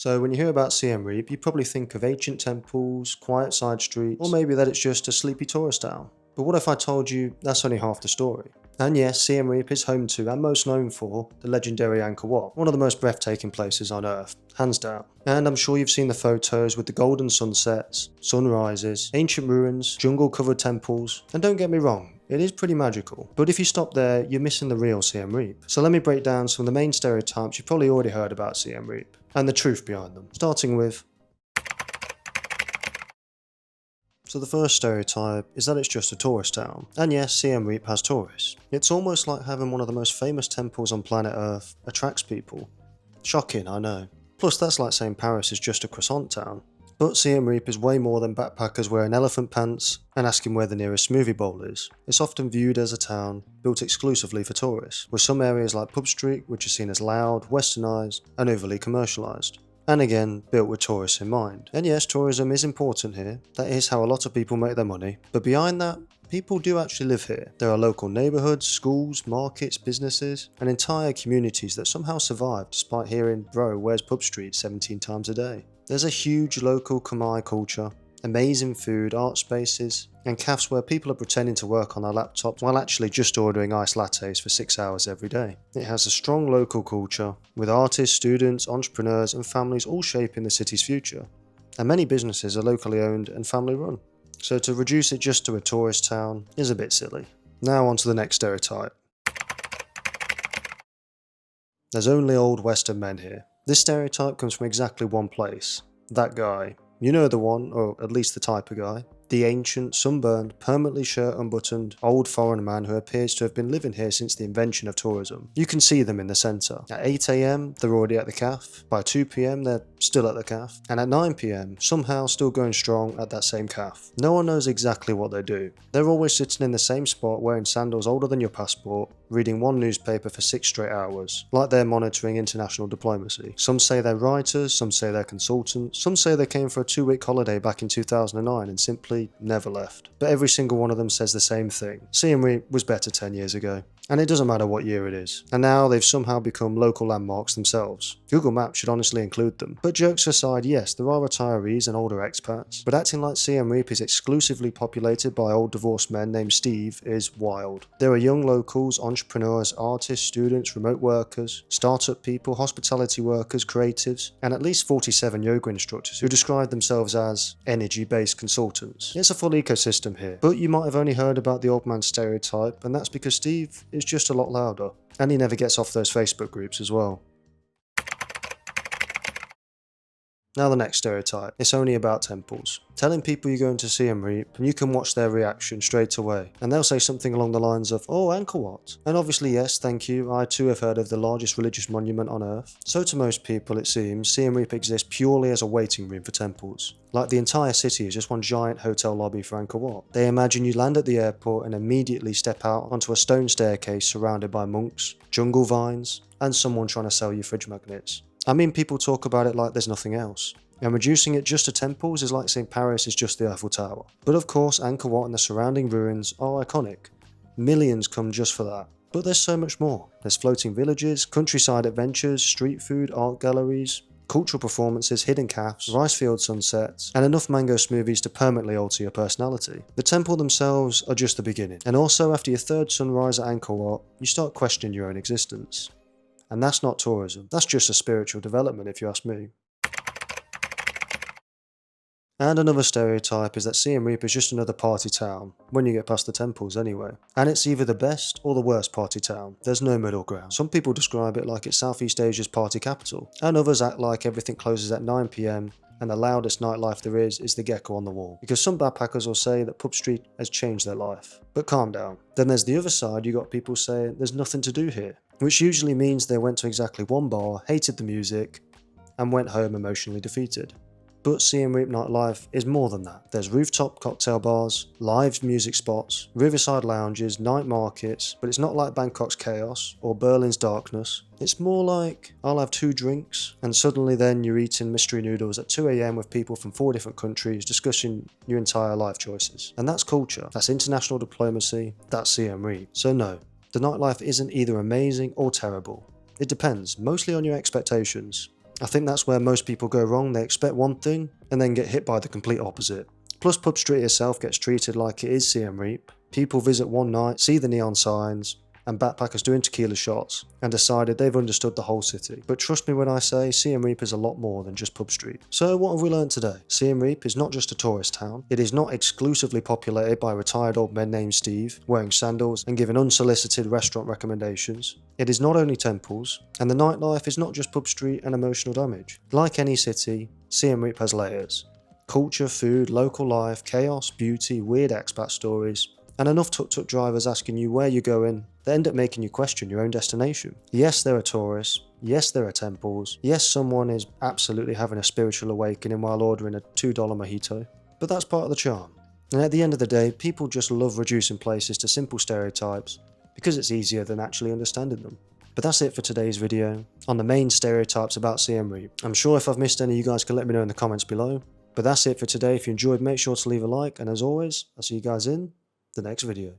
So when you hear about Siem Reap, you probably think of ancient temples, quiet side streets, or maybe that it's just a sleepy tourist town. But what if I told you that's only half the story? And yes, Siem Reap is home to, and most known for, the legendary Angkor Wat, one of the most breathtaking places on earth, hands down. And I'm sure you've seen the photos with the golden sunsets, sunrises, ancient ruins, jungle-covered temples, and don't get me wrong, it is pretty magical. But if you stop there, you're missing the real Siem Reap. So let me break down some of the main stereotypes you've probably already heard about Siem Reap, and the truth behind them, starting with... So the first stereotype is that it's just a tourist town. And yes, Siem Reap has tourists. It's almost like having one of the most famous temples on planet Earth attracts people. Shocking, I know. Plus that's like saying Paris is just a croissant town. But Siem Reap is way more than backpackers wearing elephant pants and asking where the nearest smoothie bowl is. It's often viewed as a town built exclusively for tourists, with some areas like Pub Street which are seen as loud, westernised and overly commercialised. And again, built with tourists in mind. And yes, tourism is important here, that is how a lot of people make their money, but behind that, people do actually live here. There are local neighbourhoods, schools, markets, businesses, and entire communities that somehow survive despite hearing, bro, where's Pub Street 17 times a day. There's a huge local Khmer culture, amazing food, art spaces, and cafes where people are pretending to work on their laptops while actually just ordering iced lattes for 6 hours every day. It has a strong local culture, with artists, students, entrepreneurs and families all shaping the city's future. And many businesses are locally owned and family run. So to reduce it just to a tourist town is a bit silly. Now on to the next stereotype. There's only old Western men here. This stereotype comes from exactly one place. That guy. You know the one, or at least the type of guy. The ancient, sunburned, permanently shirt unbuttoned, old foreign man who appears to have been living here since the invention of tourism. You can see them in the centre. At 8 AM, they're already at the caf. By 2 PM, they're still at the caf. And at 9 PM, somehow still going strong at that same caf. No one knows exactly what they do. They're always sitting in the same spot wearing sandals older than your passport, reading one newspaper for 6 straight hours, like they're monitoring international diplomacy. Some say they're writers, some say they're consultants, some say they came for a 2-week holiday back in 2009 and simply never left. But every single one of them says the same thing. Siem Reap was better 10 years ago. And it doesn't matter what year it is. And now they've somehow become local landmarks themselves. Google Maps should honestly include them. But jokes aside, yes, there are retirees and older expats, but acting like Siem Reap is exclusively populated by old divorced men named Steve is wild. There are young locals, entrepreneurs, artists, students, remote workers, startup people, hospitality workers, creatives, and at least 47 yoga instructors who describe themselves as energy-based consultants. It's a full ecosystem here, but you might have only heard about the old man stereotype, and that's because Steve is just a lot louder, and he never gets off those Facebook groups as well. Now the next stereotype, it's only about temples. Telling people you're going to Siem Reap and you can watch their reaction straight away, and they'll say something along the lines of, oh, Angkor Wat. And obviously yes, thank you, I too have heard of the largest religious monument on earth. So to most people it seems, Siem Reap exists purely as a waiting room for temples. Like the entire city is just one giant hotel lobby for Angkor Wat. They imagine you land at the airport and immediately step out onto a stone staircase surrounded by monks, jungle vines, and someone trying to sell you fridge magnets. I mean, people talk about it like there's nothing else. And reducing it just to temples is like saying Paris is just the Eiffel Tower. But of course, Angkor Wat and the surrounding ruins are iconic. Millions come just for that. But there's so much more. There's floating villages, countryside adventures, street food, art galleries, cultural performances, hidden cafes, rice field sunsets, and enough mango smoothies to permanently alter your personality. The temple themselves are just the beginning. And also after your third sunrise at Angkor Wat, you start questioning your own existence. And that's not tourism, that's just a spiritual development if you ask me. And another stereotype is that Siem Reap is just another party town, when you get past the temples anyway. And it's either the best or the worst party town, there's no middle ground. Some people describe it like it's Southeast Asia's party capital, and others act like everything closes at 9 PM and the loudest nightlife there is the gecko on the wall. Because some backpackers will say that Pub Street has changed their life. But calm down. Then there's the other side, you got people saying there's nothing to do here, which usually means they went to exactly one bar, hated the music, and went home emotionally defeated. But Siem Reap nightlife is more than that. There's rooftop cocktail bars, live music spots, riverside lounges, night markets, but it's not like Bangkok's chaos or Berlin's darkness. It's more like, I'll have 2 drinks, and suddenly then you're eating mystery noodles at 2 AM with people from 4 different countries discussing your entire life choices. And that's culture, that's international diplomacy, that's Siem Reap. So no, the nightlife isn't either amazing or terrible. It depends, mostly on your expectations. I think that's where most people go wrong. They expect one thing and then get hit by the complete opposite. Plus, Pub Street itself gets treated like it is Siem Reap. People visit one night, see the neon signs, and backpackers doing tequila shots, and decided they've understood the whole city. But trust me when I say Siem Reap is a lot more than just Pub Street. So what have we learned today? Siem Reap is not just a tourist town. It is not exclusively populated by retired old men named Steve, wearing sandals and giving unsolicited restaurant recommendations. It is not only temples, and the nightlife is not just Pub Street and emotional damage. Like any city, Siem Reap has layers. Culture, food, local life, chaos, beauty, weird expat stories, and enough tuk-tuk drivers asking you where you're going that end up making you question your own destination. Yes, there are tourists. Yes, there are temples. Yes, someone is absolutely having a spiritual awakening while ordering a $2 mojito. But that's part of the charm. And at the end of the day, people just love reducing places to simple stereotypes because it's easier than actually understanding them. But that's it for today's video on the main stereotypes about Siem Reap. I'm sure if I've missed any, you guys can let me know in the comments below. But that's it for today. If you enjoyed, make sure to leave a like. And as always, I'll see you guys in the next video.